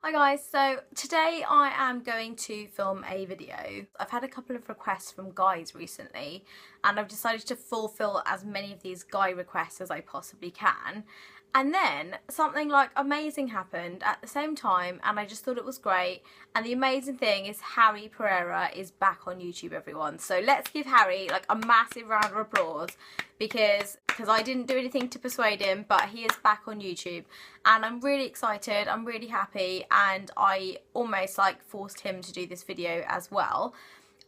Hi guys, so today I am going to film a video. I've had a couple of requests from guys recently and I've decided to fulfill as many of these guy requests as I possibly can. And then something like amazing happened at the same time and I just thought it was great. And the amazing thing is Harry Pereira is back on YouTube, everyone. So let's give Harry like a massive round of applause because I didn't do anything to persuade him, but he is back on YouTube and I'm really excited, I'm really happy, and I almost like forced him to do this video as well.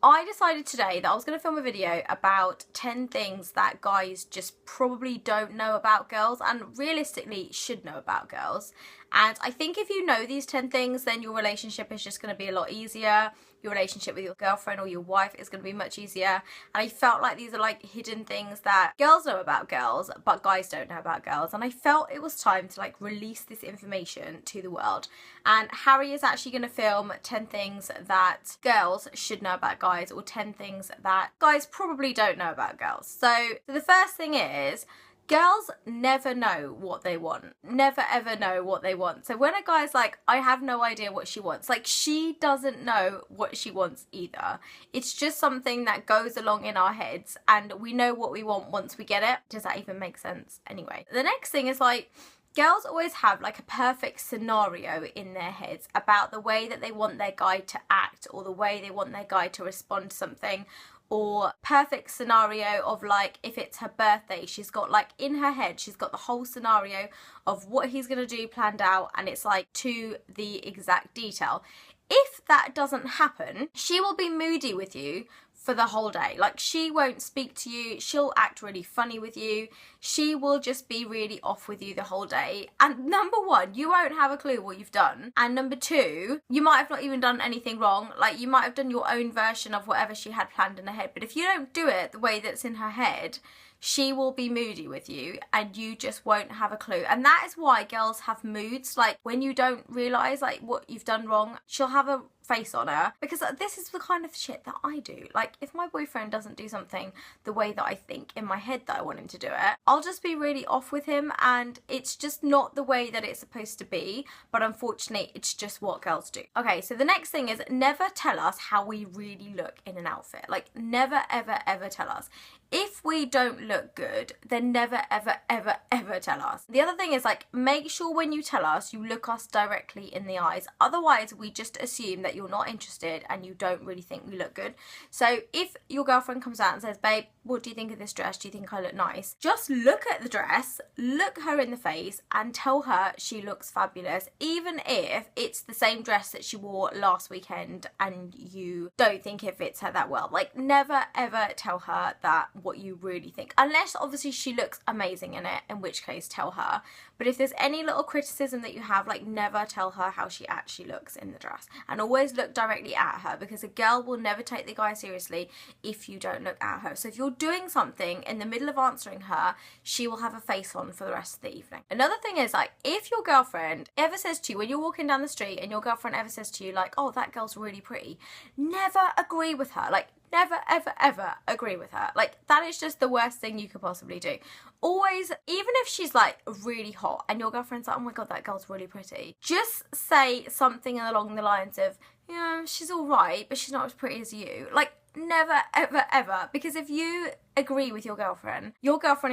I decided today that I was going to film a video about 10 things that guys just probably don't know about girls and realistically should know about girls. And I think if you know these 10 things, then your relationship is just going to be a lot easier. Your relationship with your girlfriend or your wife is going to be much easier. And I felt like these are like hidden things that girls know about girls, but guys don't know about girls. And I felt it was time to like release this information to the world. And Harry is actually going to film 10 things that girls should know about guys, or 10 things that guys probably don't know about girls. So the first thing is, girls never know what they want. Never ever know what they want. So when a guy's like, I have no idea what she wants, like she doesn't know what she wants either. It's just something that goes along in our heads and we know what we want once we get it. Does that even make sense? Anyway, the next thing is like, girls always have like a perfect scenario in their heads about the way that they want their guy to act or the way they want their guy to respond to something. Or perfect scenario of like, if it's her birthday, she's got like in her head, she's got the whole scenario of what he's gonna do planned out, and it's like to the exact detail. If that doesn't happen, she will be moody with you for the whole day. Like she won't speak to you, she'll act really funny with you, she will just be really off with you the whole day. And number one, you won't have a clue what you've done. And number two, you might have not even done anything wrong. Like you might have done your own version of whatever she had planned in her head, but if you don't do it the way that's in her head, she will be moody with you and you just won't have a clue. And that is why girls have moods. Like when you don't realise like what you've done wrong, she'll have a face on her, because this is the kind of shit that I do. Like if my boyfriend doesn't do something the way that I think in my head that I want him to do it, I'll just be really off with him, and it's just not the way that it's supposed to be, but unfortunately it's just what girls do. Okay, so the next thing is never tell us how we really look in an outfit. Like never ever ever tell us. If we don't look good, then never ever ever ever tell us. The other thing is like, make sure when you tell us, you look us directly in the eyes. Otherwise we just assume that you're not interested and you don't really think we look good. So if your girlfriend comes out and says, babe, what do you think of this dress? Do you think I look nice? Just look at the dress, look her in the face and tell her she looks fabulous, even if it's the same dress that she wore last weekend and you don't think it fits her that well. Like never ever tell her that what you really think, unless obviously she looks amazing in it, in which case tell her. But if there's any little criticism that you have, like never tell her how she actually looks in the dress, and always look directly at her, because a girl will never take the guy seriously if you don't look at her. So if you're doing something in the middle of answering her, she will have a face on for the rest of the evening. Another thing is like, if your girlfriend ever says to you, when you're walking down the street and your girlfriend ever says to you like, oh, that girl's really pretty, never agree with her. Like never ever ever agree with her. Like that is just the worst thing you could possibly do. Always, even if she's like really hot and your girlfriend's like, oh my god, that girl's really pretty, just say something along the lines of, yeah, she's all right, but she's not as pretty as you. Like never ever ever, because if you agree with your girlfriend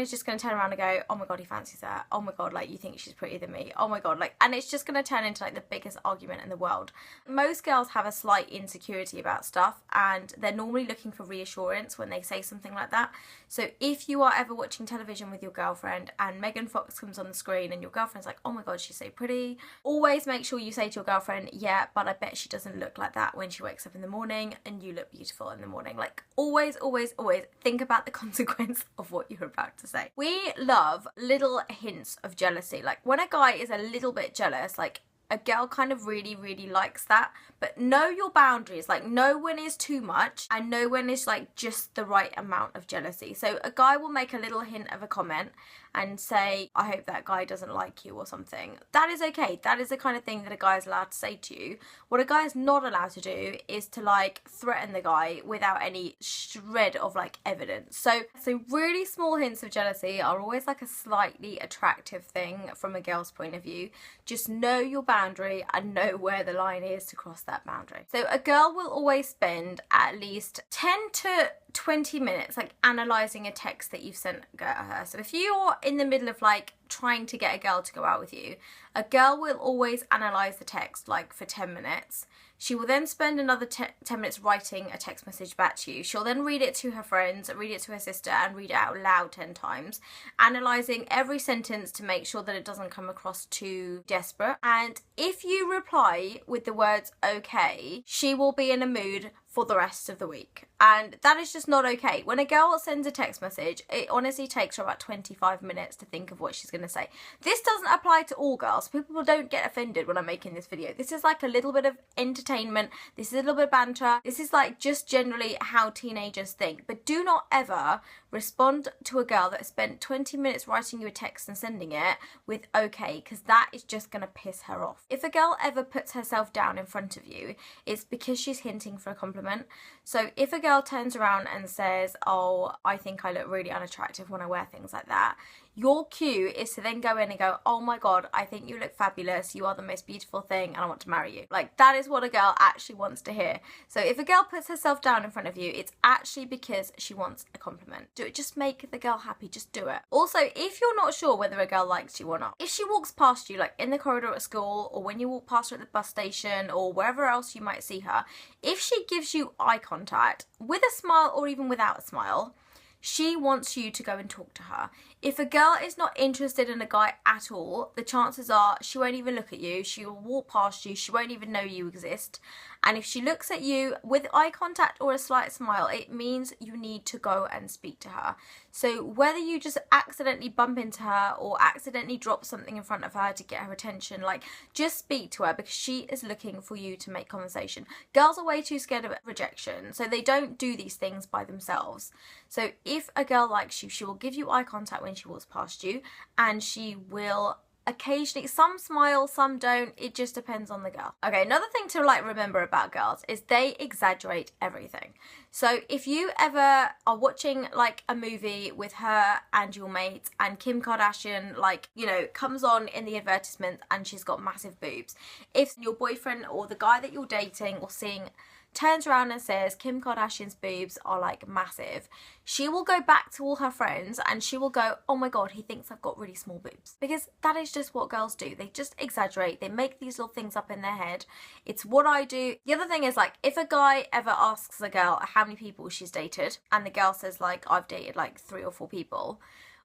is just going to turn around and go, oh my god, he fancies her, oh my god, like you think she's prettier than me, oh my god, like, and it's just going to turn into like the biggest argument in the world. Most girls have a slight insecurity about stuff and they're normally looking for reassurance when they say something like that. So if you are ever watching television with your girlfriend and Megan Fox comes on the screen and your girlfriend's like, oh my god, she's so pretty, always make sure you say to your girlfriend, yeah, but I bet she doesn't look like that when she wakes up in the morning, and you look beautiful in the morning. Like always always always think about the consequence of what you're about to say. We love little hints of jealousy. Like when a guy is a little bit jealous, like a girl kind of really really likes that, but know your boundaries. Like know when is too much and know when is like just the right amount of jealousy. So a guy will make a little hint of a comment and say, I hope that guy doesn't like you or something. That is okay. That is the kind of thing that a guy is allowed to say to you. What a guy is not allowed to do is to like threaten the guy without any shred of like evidence. So really small hints of jealousy are always like a slightly attractive thing from a girl's point of view. Just know your boundary and know where the line is to cross that boundary. So a girl will always spend at least 10 to 20 minutes like analysing a text that you've sent her. So if you're in the middle of like trying to get a girl to go out with you, a girl will always analyse the text like for 10 minutes. She will then spend another 10 minutes writing a text message back to you. She'll then read it to her friends, read it to her sister, and read it out loud 10 times, analysing every sentence to make sure that it doesn't come across too desperate. And if you reply with the words okay, she will be in a mood for the rest of the week. And that is just not okay. When a girl sends a text message, it honestly takes her about 25 minutes to think of what she's going to say. This doesn't apply to all girls. People don't get offended when I'm making this video. This is like a little bit of entertainment. This is a little bit of banter. This is like just generally how teenagers think. But do not ever respond to a girl that has spent 20 minutes writing you a text and sending it with okay, because that is just going to piss her off. If a girl ever puts herself down in front of you, it's because she's hinting for a compliment. So if a girl turns around and says, oh, I think I look really unattractive when I wear things like that, your cue is to then go in and go, oh my god, I think you look fabulous, you are the most beautiful thing and I want to marry you. Like, that is what a girl actually wants to hear. So if a girl puts herself down in front of you, it's actually because she wants a compliment. Do it. Just make the girl happy. Just do it. Also, if you're not sure whether a girl likes you or not, if she walks past you like in the corridor at school, or when you walk past her at the bus station, or wherever else you might see her, if she gives you eye contact with a smile or even without a smile, she wants you to go and talk to her. If a girl is not interested in a guy at all, the chances are she won't even look at you, she will walk past you, she won't even know you exist. And if she looks at you with eye contact or a slight smile, it means you need to go and speak to her. So whether you just accidentally bump into her or accidentally drop something in front of her to get her attention, like, just speak to her because she is looking for you to make conversation. Girls are way too scared of rejection, so they don't do these things by themselves. So if a girl likes you, she will give you eye contact when she walks past you, and she will occasionally, some smile, some don't, it just depends on the girl. Okay, another thing to like remember about girls is they exaggerate everything. So if you ever are watching like a movie with her and your mates and Kim Kardashian, like, you know, comes on in the advertisement and she's got massive boobs, if your boyfriend or the guy that you're dating or seeing turns around and says Kim Kardashian's boobs are like massive, she will go back to all her friends and she will go, oh my god, he thinks I've got really small boobs. Because that is just what girls do. They just exaggerate. They make these little things up in their head. It's what I do. The other thing is, like, if a guy ever asks a girl how many people she's dated and the girl says like, I've dated like 3 or 4 people,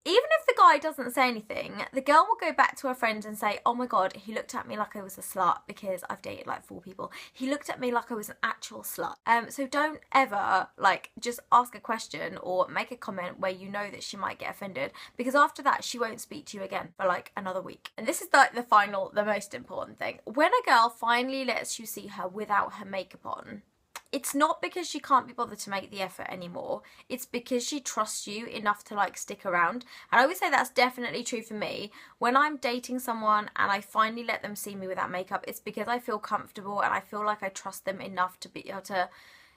even if the guy doesn't say anything, the girl will go back to her friends and say, oh my god, he looked at me like I was a slut because I've dated like 4 people. He looked at me like I was an actual slut. So don't ever like just ask a question or make a comment where you know that she might get offended, because after that she won't speak to you again for like another week. And this is like the most important thing. When a girl finally lets you see her without her makeup on, it's not because she can't be bothered to make the effort anymore. It's because she trusts you enough to like stick around. And I always say that's definitely true for me. When I'm dating someone and I finally let them see me without makeup, it's because I feel comfortable and I feel like I trust them enough to be able to,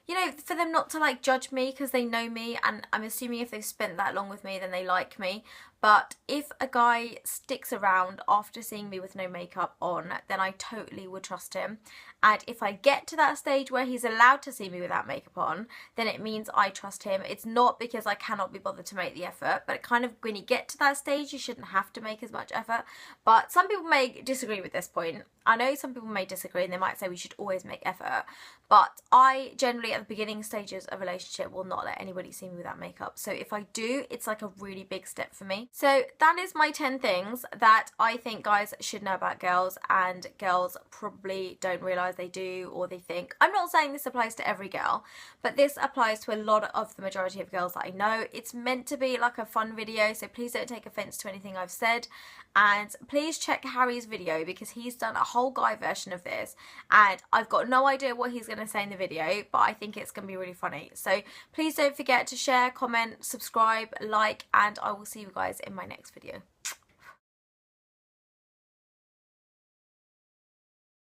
you know, for them not to like judge me because they know me, and I'm assuming if they've spent that long with me then they like me. But if a guy sticks around after seeing me with no makeup on, then I totally would trust him. And if I get to that stage where he's allowed to see me without makeup on, then it means I trust him. It's not because I cannot be bothered to make the effort, but it kind of, when you get to that stage, you shouldn't have to make as much effort. But some people may disagree with this point. I know some people may disagree and they might say we should always make effort. But I generally, at the beginning stages of a relationship, will not let anybody see me without makeup. So if I do, it's like a really big step for me. So that is my 10 things that I think guys should know about girls, and girls probably don't realise they do, or they think. I'm not saying this applies to every girl, but this applies to a lot of the majority of girls that I know. It's meant to be like a fun video, so please don't take offence to anything I've said. And please check Harry's video because he's done a whole guy version of this, and I've got no idea what he's going to say in the video, but I think it's going to be really funny. So please don't forget to share, comment, subscribe, like, and I will see you guys in my next video.